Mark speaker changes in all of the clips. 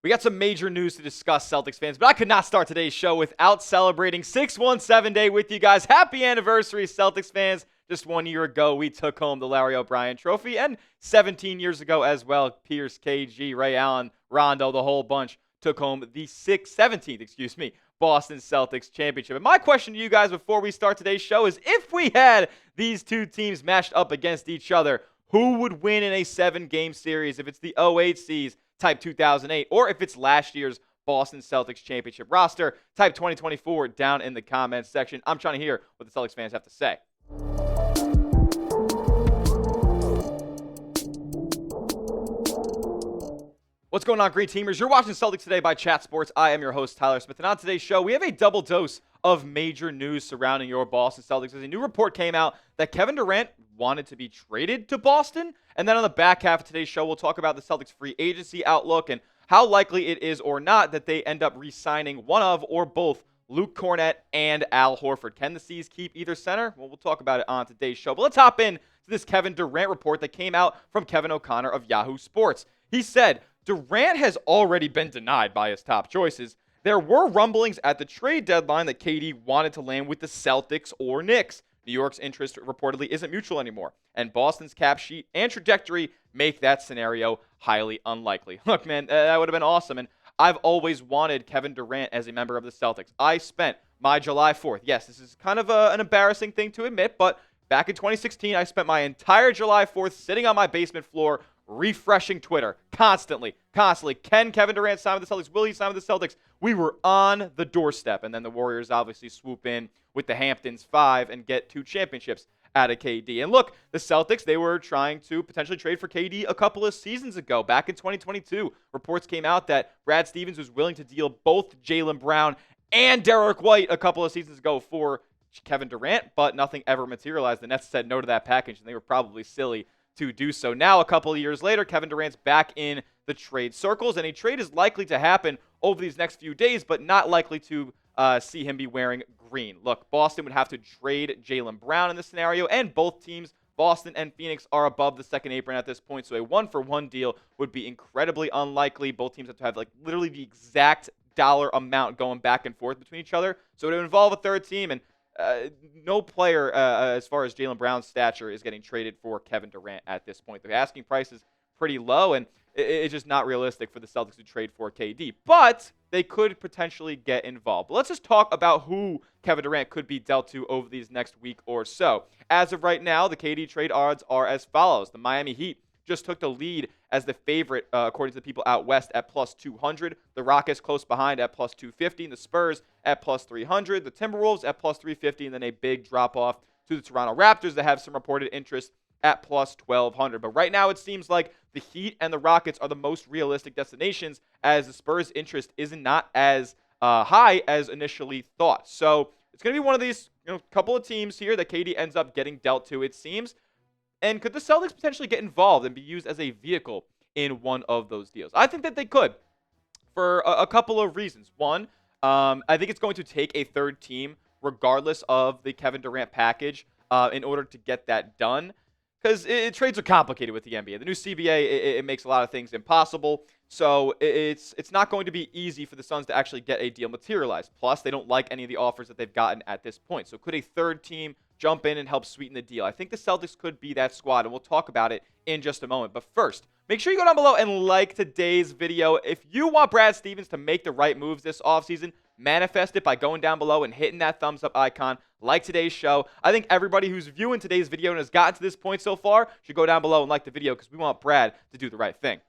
Speaker 1: We got some major news to discuss, Celtics fans, but I could not start today's show without celebrating 617 Day with you guys. Happy anniversary, Celtics fans. Just 1 year ago, we took home the Larry O'Brien Trophy, and 17 years ago as well, Pierce, KG, Ray Allen, Rondo, the whole bunch took home the 17th, Boston Celtics championship. And my question to you guys before we start today's show is, if we had these two teams matched up against each other, who would win in a 7-game series? If it's the 08 C's, type 2008, or if it's last year's Boston Celtics championship roster, type 2024 down in the comments section. I'm trying to hear what the Celtics fans have to say. What's going on, Green Teamers? You're watching Celtics Today by Chat Sports. I am your host, Tyler Smith, and on today's show, we have a double dose of major news surrounding your Boston Celtics. As a new report came out that Kevin Durant wanted to be traded to Boston, and then on the back half of today's show, we'll talk about the Celtics free agency outlook and how likely it is or not that they end up re-signing one of or both Luke Kornet and Al Horford. Can the C's keep either center? Well, we'll talk about it on today's show. But let's hop in to this Kevin Durant report that came out from Kevin O'Connor of Yahoo Sports. He said, Durant has already been denied by his top choices. There were rumblings at the trade deadline that KD wanted to land with the Celtics or Knicks. New York's interest reportedly isn't mutual anymore, and Boston's cap sheet and trajectory make that scenario highly unlikely. Look, man, that would have been awesome, and I've always wanted Kevin Durant as a member of the Celtics. I spent my July 4th, yes, this is kind of an embarrassing thing to admit, but back in 2016, I spent my entire July 4th sitting on my basement floor refreshing Twitter constantly. Can Kevin Durant sign with the Celtics? Will he sign with the Celtics? We were on the doorstep, and then the Warriors obviously swoop in with the Hamptons 5 and get 2 championships out of KD. And look, the Celtics, they were trying to potentially trade for KD a couple of seasons ago. Back in 2022, reports came out that Brad Stevens was willing to deal both Jaylen Brown and Derek White a couple of seasons ago for Kevin Durant, but nothing ever materialized. The Nets said no to that package, and they were probably silly to do so. Now, a couple of years later, Kevin Durant's back in the trade circles, and a trade is likely to happen over these next few days, but not likely to see him be wearing green. Look, Boston would have to trade Jaylen Brown in this scenario, and both teams, Boston and Phoenix, are above the second apron at this point, so a one-for-one deal would be incredibly unlikely. Both teams have to have literally the exact dollar amount going back and forth between each other, so it would involve a third team, and no player, as far as Jaylen Brown's stature, is getting traded for Kevin Durant at this point. The asking price is pretty low, and it's just not realistic for the Celtics to trade for KD. But they could potentially get involved. But let's just talk about who Kevin Durant could be dealt to over these next week or so. As of right now, the KD trade odds are as follows. The Miami Heat just took the lead as the favorite, according to the people out west, at plus 200. The Rockets close behind at plus 250. And the Spurs at plus 300. The Timberwolves at plus 350. And then a big drop-off to the Toronto Raptors that have some reported interest at plus 1,200. But right now it seems like the Heat and the Rockets are the most realistic destinations, as the Spurs' interest is not as high as initially thought. So it's going to be one of these couple of teams here that KD ends up getting dealt to, it seems. And could the Celtics potentially get involved and be used as a vehicle in one of those deals? I think that they could, for a couple of reasons. One, I think it's going to take a third team, regardless of the Kevin Durant package, in order to get that done. Because trades are complicated with the NBA. The new CBA, it makes a lot of things impossible. So it's not going to be easy for the Suns to actually get a deal materialized. Plus, they don't like any of the offers that they've gotten at this point. So could a third team jump in and help sweeten the deal? I think the Celtics could be that squad, and we'll talk about it in just a moment. But first, make sure you go down below and like today's video. If you want Brad Stevens to make the right moves this offseason, manifest it by going down below and hitting that thumbs up icon like today's show. I think everybody who's viewing today's video and has gotten to this point so far should go down below and like the video, because we want Brad to do the right thing.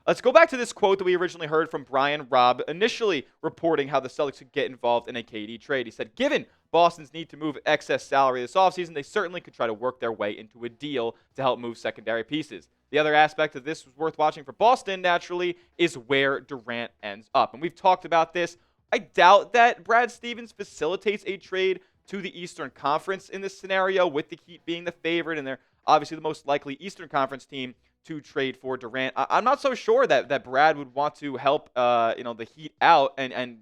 Speaker 1: Let's go back to this quote that we originally heard from Brian Robb, initially reporting how the Celtics could get involved in a KD trade. He said, given Boston's need to move excess salary this offseason, they certainly could try to work their way into a deal to help move secondary pieces. The other aspect of this was worth watching for Boston, naturally, is where Durant ends up. And we've talked about this. I doubt that Brad Stevens facilitates a trade to the Eastern Conference in this scenario, with the Heat being the favorite, and they're obviously the most likely Eastern Conference team to trade for Durant. I'm not so sure that Brad would want to help the Heat out and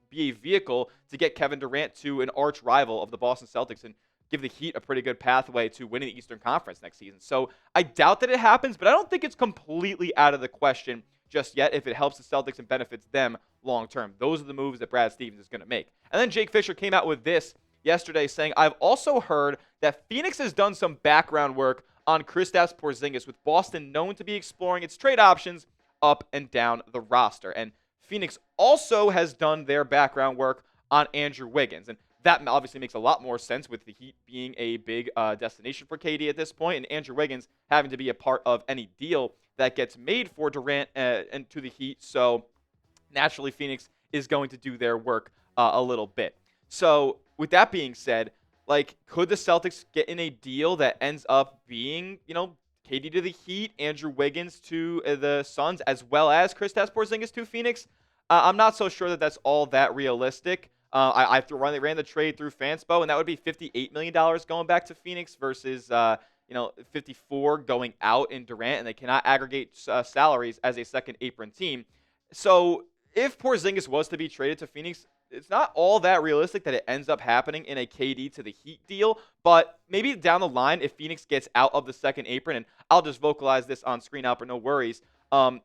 Speaker 1: be a vehicle to get Kevin Durant to an arch rival of the Boston Celtics and give the Heat a pretty good pathway to winning the Eastern Conference next season. So I doubt that it happens, but I don't think it's completely out of the question just yet if it helps the Celtics and benefits them long term. Those are the moves that Brad Stevens is going to make. And then Jake Fisher came out with this yesterday saying, I've also heard that Phoenix has done some background work on Kristaps Porzingis, with Boston known to be exploring its trade options up and down the roster. And Phoenix also has done their background work on Andrew Wiggins. And that obviously makes a lot more sense with the Heat being a big destination for KD at this point, and Andrew Wiggins having to be a part of any deal that gets made for Durant and to the Heat. So naturally, Phoenix is going to do their work a little bit. So with that being said, like, could the Celtics get in a deal that ends up being, KD to the Heat, Andrew Wiggins to the Suns, as well as Kristaps Porzingis to Phoenix? I'm not so sure that that's all that realistic. I ran the trade through Fanspo, and that would be $58 million going back to Phoenix versus 54 going out in Durant, and they cannot aggregate salaries as a second apron team. So if Porzingis was to be traded to Phoenix, it's not all that realistic that it ends up happening in a KD to the Heat deal, but maybe down the line if Phoenix gets out of the second apron, and I'll just vocalize this on screen out, but no worries.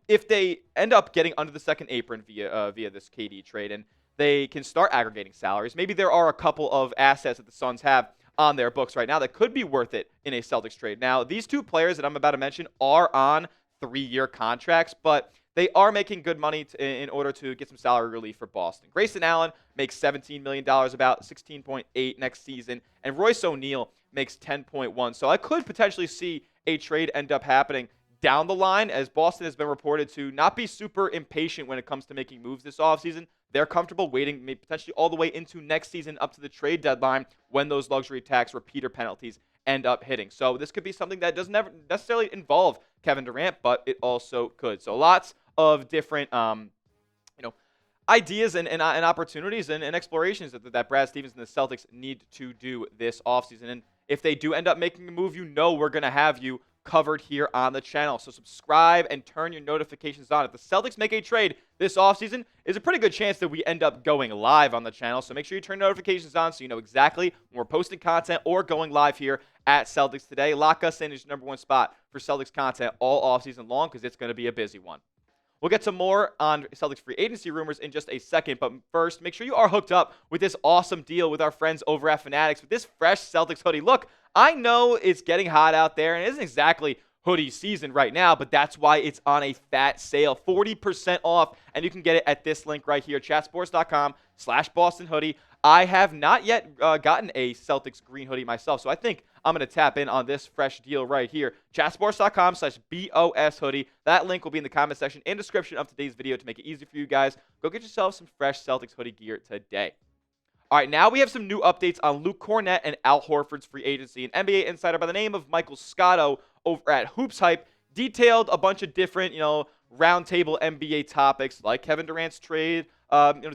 Speaker 1: If they end up getting under the second apron via this KD trade and they can start aggregating salaries, maybe there are a couple of assets that the Suns have on their books right now that could be worth it in a Celtics trade. Now, these two players that I'm about to mention are on 3-year contracts, but they are making good money in order to get some salary relief for Boston. Grayson Allen makes $17 million, about $16.8 next season, and Royce O'Neal makes $10.1. So I could potentially see a trade end up happening down the line, as Boston has been reported to not be super impatient when it comes to making moves this offseason. They're comfortable waiting maybe potentially all the way into next season up to the trade deadline when those luxury tax repeater penalties end up hitting. So this could be something that doesn't necessarily involve Kevin Durant, but it also could. So lots of different ideas and opportunities and explorations that Brad Stevens and the Celtics need to do this offseason. And if they do end up making a move, we're going to have you covered here on the channel. So subscribe and turn your notifications on. If the Celtics make a trade this offseason, there's a pretty good chance that we end up going live on the channel. So make sure you turn notifications on so you know exactly when we're posting content or going live here at Celtics Today. Lock us in as your #1 spot for Celtics content all offseason long, because it's going to be a busy one. We'll get some more on Celtics free agency rumors in just a second, but first, make sure you are hooked up with this awesome deal with our friends over at Fanatics with this fresh Celtics hoodie. Look, I know it's getting hot out there, and it isn't exactly hoodie season right now, but that's why it's on a fat sale, 40% off, and you can get it at this link right here, chatsports.com/Boston hoodie. I have not yet gotten a Celtics green hoodie myself, so I think I'm going to tap in on this fresh deal right here. Chatsports.com/BOS hoodie. That link will be in the comment section and description of today's video to make it easy for you guys. Go get yourself some fresh Celtics hoodie gear today. All right, now we have some new updates on Luke Kornet and Al Horford's free agency. An NBA insider by the name of Michael Scotto over at Hoops Hype detailed a bunch of different, roundtable NBA topics like Kevin Durant's trade,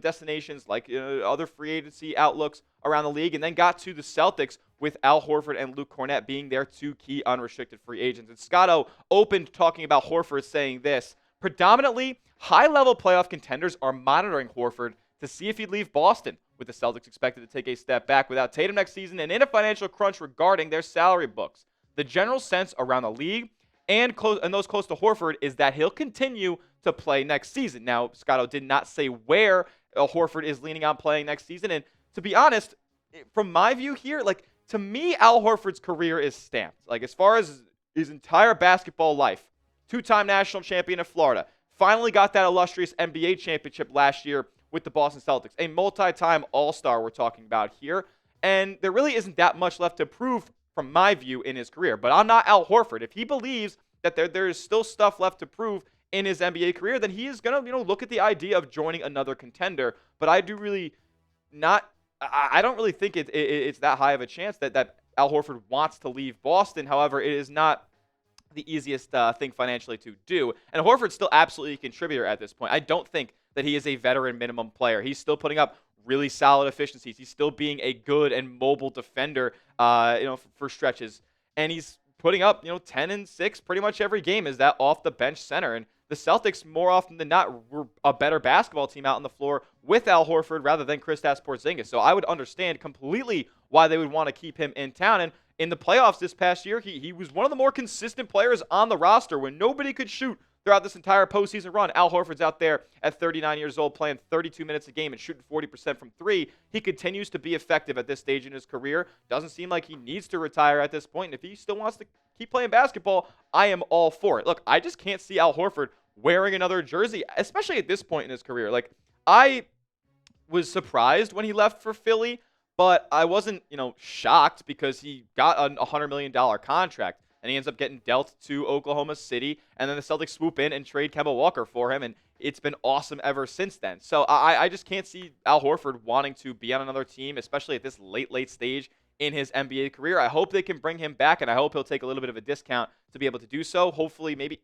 Speaker 1: destinations, like other free agency outlooks around the league, and then got to the Celtics with Al Horford and Luke Kornet being their two key unrestricted free agents. And Scotto opened talking about Horford saying this: predominantly high-level playoff contenders are monitoring Horford to see if he'd leave Boston, with the Celtics expected to take a step back without Tatum next season and in a financial crunch regarding their salary books. The general sense around the league and those close to Horford is that he'll continue to play next season. Now, Scotto did not say where Horford is leaning on playing next season, and to be honest, from my view here, to me, Al Horford's career is stamped. As far as his entire basketball life, 2-time national champion of Florida, finally got that illustrious NBA championship last year with the Boston Celtics, a multi-time all-star we're talking about here, and there really isn't that much left to prove from my view in his career. But I'm not Al Horford. If he believes that there is still stuff left to prove in his NBA career, then he is going to look at the idea of joining another contender. But I don't really think it's that high of a chance that Al Horford wants to leave Boston. However, it is not the easiest thing financially to do. And Horford's still absolutely a contributor at this point. I don't think that he is a veteran minimum player. He's still putting up really solid efficiencies. He's still being a good and mobile defender, for stretches. And he's putting up, 10 and 6 pretty much every game as that off the bench center. And the Celtics, more often than not, were a better basketball team out on the floor with Al Horford rather than Kristaps Porzingis. So I would understand completely why they would want to keep him in town. And in the playoffs this past year, he was one of the more consistent players on the roster when nobody could shoot throughout this entire postseason run. Al Horford's out there at 39 years old playing 32 minutes a game and shooting 40% from three. He continues to be effective at this stage in his career. Doesn't seem like he needs to retire at this point. And if he still wants to keep playing basketball, I am all for it. Look, I just can't see Al Horford wearing another jersey, especially at this point in his career. Like, I was surprised when he left for Philly, but I wasn't, shocked because he got a $100 million contract. And he ends up getting dealt to Oklahoma City, and then the Celtics swoop in and trade Kemba Walker for him, and it's been awesome ever since then. So I just can't see Al Horford wanting to be on another team, especially at this late stage in his NBA career. I hope they can bring him back, and I hope he'll take a little bit of a discount to be able to do so. Hopefully, maybe,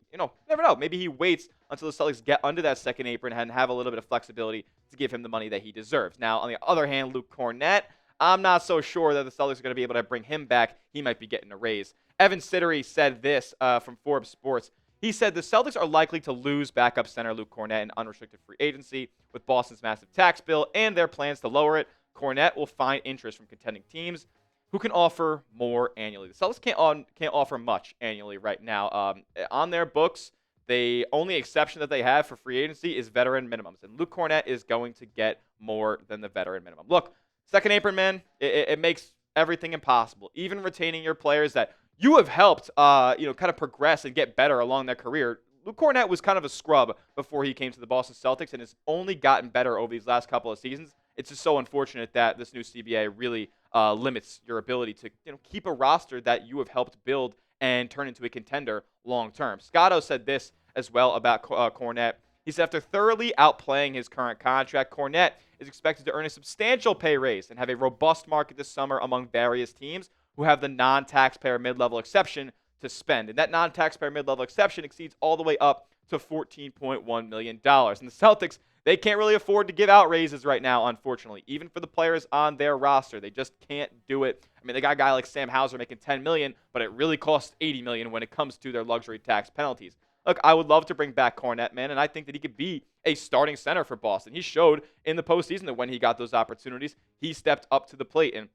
Speaker 1: never know. Maybe he waits until the Celtics get under that second apron and have a little bit of flexibility to give him the money that he deserves. Now, on the other hand, Luke Kornet, I'm not so sure that the Celtics are going to be able to bring him back. He might be getting a raise. Evan Sittery said this from Forbes Sports. He said the Celtics are likely to lose backup center Luke Kornet in unrestricted free agency. With Boston's massive tax bill and their plans to lower it, Kornet will find interest from contending teams who can offer more annually. The Celtics can't offer much annually right now. On their books, the only exception that they have for free agency is veteran minimums, and Luke Kornet is going to get more than the veteran minimum. Look, second apron, man, it makes everything impossible. Even retaining your players that you have helped, kind of progress and get better along their career. Luke Kornet was kind of a scrub before he came to the Boston Celtics and has only gotten better over these last couple of seasons. It's just so unfortunate that this new CBA really limits your ability to keep a roster that you have helped build and turn into a contender long term. Scotto said this as well about Kornet. He said after thoroughly outplaying his current contract, Kornet is expected to earn a substantial pay raise and have a robust market this summer among various teams who have the non-taxpayer mid-level exception to spend. And that non-taxpayer mid-level exception exceeds all the way up to $14.1 million. And the Celtics, they can't really afford to give out raises right now, unfortunately. Even for the players on their roster, they just can't do it. I mean, they got a guy like Sam Hauser making $10 million, but it really costs $80 million when it comes to their luxury tax penalties. Look, I would love to bring back Kornet, man, and I think that he could be a starting center for Boston. He showed in the postseason that when he got those opportunities, he stepped up to the plate. And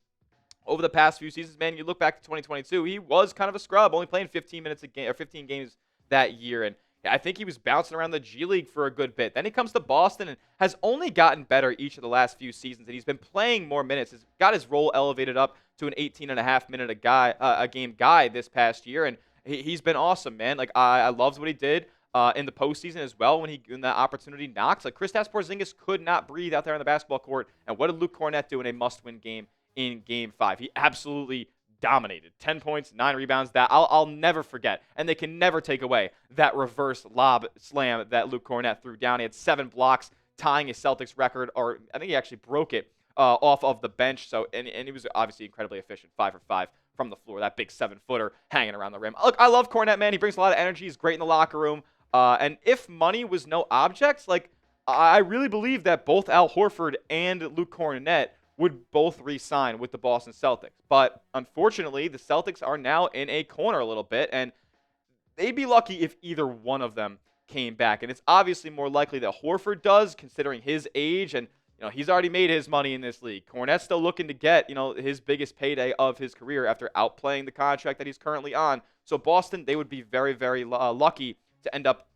Speaker 1: over the past few seasons, man, you look back to 2022, he was kind of a scrub, only playing 15 minutes a game or 15 games that year. And I think he was bouncing around the G League for a good bit. Then he comes to Boston and has only gotten better each of the last few seasons. And he's been playing more minutes. He's got his role elevated up to an 18.5 minute a game guy this past year. And he's been awesome, man. Like, I loved what he did in the postseason as well when that opportunity knocked. Like, Kristaps Porzingis could not breathe out there on the basketball court. And what did Luke Kornet do in a must-win game in Game 5? He absolutely dominated. 10 points, 9 rebounds. That I'll never forget. And they can never take away that reverse lob slam that Luke Kornet threw down. He had 7 blocks, tying a Celtics record, or I think he actually broke it off of the bench. So and he was obviously incredibly efficient, 5 for 5 from the floor. That big 7-footer hanging around the rim. Look, I love Kornet, man. He brings a lot of energy. He's great in the locker room. And if money was no object, like, I really believe that both Al Horford and Luke Kornet would both re-sign with the Boston Celtics. But unfortunately, the Celtics are now in a corner a little bit, and they'd be lucky if either one of them came back. And it's obviously more likely that Horford does, considering his age, and he's already made his money in this league. Kornet's still looking to get his biggest payday of his career after outplaying the contract that he's currently on. So Boston, they would be very, very lucky to end up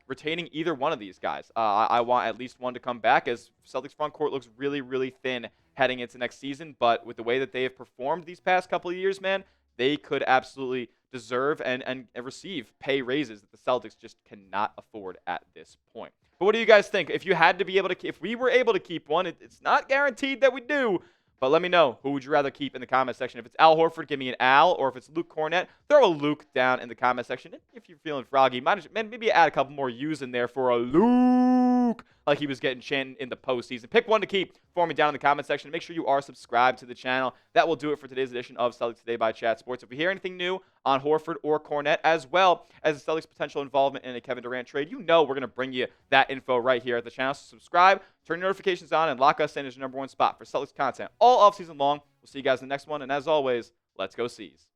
Speaker 1: retaining either one of these guys. I want at least one to come back, as Celtics front court looks really, really thin heading into next season. But with the way that they have performed these past couple of years, man, they could absolutely deserve and receive pay raises that the Celtics just cannot afford at this point. But what do you guys think? If you had to be able to, if we were able to keep one, it's not guaranteed that we do. But let me know, who would you rather keep in the comment section? If it's Al Horford, give me an Al. Or if it's Luke Kornet, throw a Luke down in the comment section. If you're feeling froggy, maybe add a couple more U's in there for a Luke, like he was getting chanted in the postseason. Pick one to keep for me down in the comment section. Make sure you are subscribed to the channel. That will do it for today's edition of Celtics Today by Chat Sports. If we hear anything new on Horford or Kornet, as well as the Celtics' potential involvement in a Kevin Durant trade, we're going to bring you that info right here at the channel. So subscribe, turn your notifications on, and lock us in as your number one spot for Celtics content all offseason long. We'll see you guys in the next one. And as always, let's go C's.